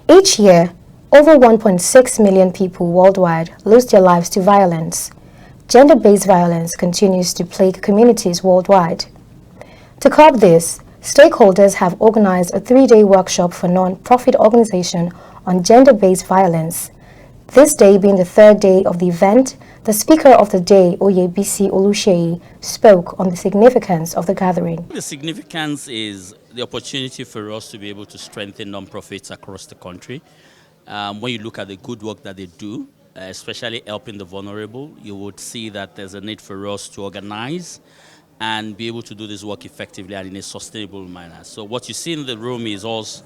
Each year, over 1.6 million people worldwide lose their lives to violence. Gender-based violence continues to plague communities worldwide. To curb this, stakeholders have organized a 3-day workshop for non-profit organization on gender-based violence. This day being the third day of the event, the speaker of the day, Oyebisi Oluseyi, spoke on the significance of the gathering. The significance is the opportunity for us to be able to strengthen non-profits across the country. When you look at the good work that they do, especially helping the vulnerable, you would see that there's a need for us to organize and be able to do this work effectively and in a sustainable manner. So what you see in the room is us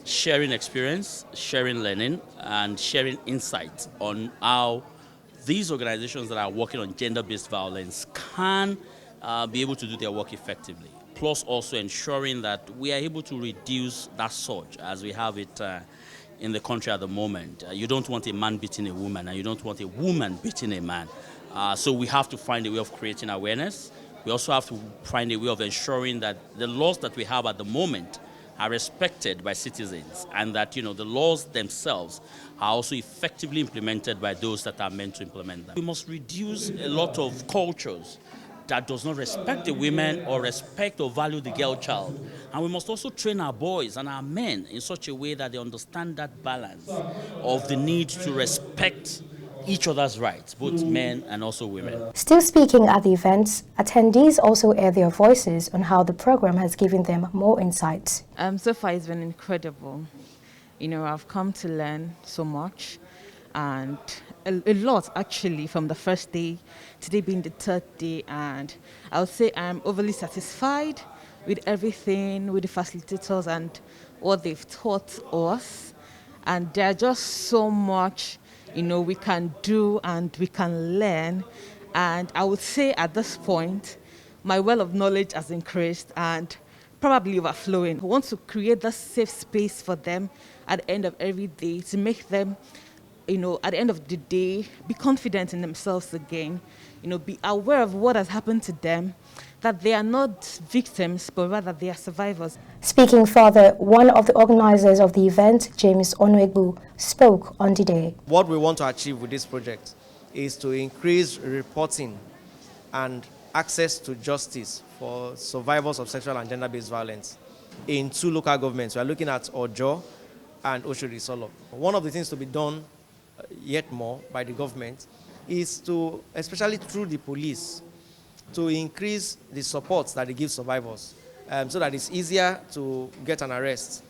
sharing experience, sharing learning, and sharing insights on how these organizations that are working on gender-based violence can be able to do their work effectively. Plus also ensuring that we are able to reduce that surge as we have it in the country at the moment. You don't want a man beating a woman, and you don't want a woman beating a man. So we have to find a way of creating awareness. We also have to find a way of ensuring that the laws that we have at the moment are respected by citizens, and that the laws themselves are also effectively implemented by those that are meant to implement them. We must reduce a lot of cultures that does not respect the women or respect or value the girl child. And we must also train our boys and our men in such a way that they understand that balance of the need to respect each other's rights, both men and also women. Still speaking at the event, attendees also aired their voices on how the program has given them more insights. So far it's been incredible. I've come to learn so much, and a lot actually from the first day, today being the third day, and I would say I'm overly satisfied with everything, with the facilitators and what they've taught us. And there's just so much we can do and we can learn. And I would say at this point, my well of knowledge has increased and probably overflowing. I want to create that safe space for them at the end of every day to make them, at the end of the day, be confident in themselves again, be aware of what has happened to them, that they are not victims, but rather they are survivors. Speaking further, one of the organizers of the event, James Onwegbu, spoke on the day. What we want to achieve with this project is to increase reporting and access to justice for survivors of sexual and gender-based violence in 2 local governments. We are looking at Ojo and Oshodi Solo. One of the things to be done yet more by the government is to, especially through the police, to increase the support that they give survivors so that it's easier to get an arrest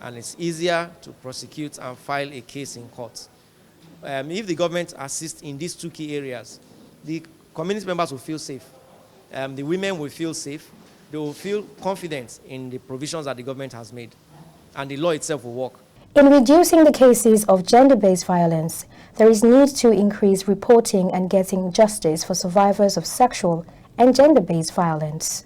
and it's easier to prosecute and file a case in court. If the government assists in these 2 key areas, the community members will feel safe. The women will feel safe. They will feel confident in the provisions that the government has made, and the law itself will work. In reducing the cases of gender-based violence, there is need to increase reporting and getting justice for survivors of sexual and gender-based violence.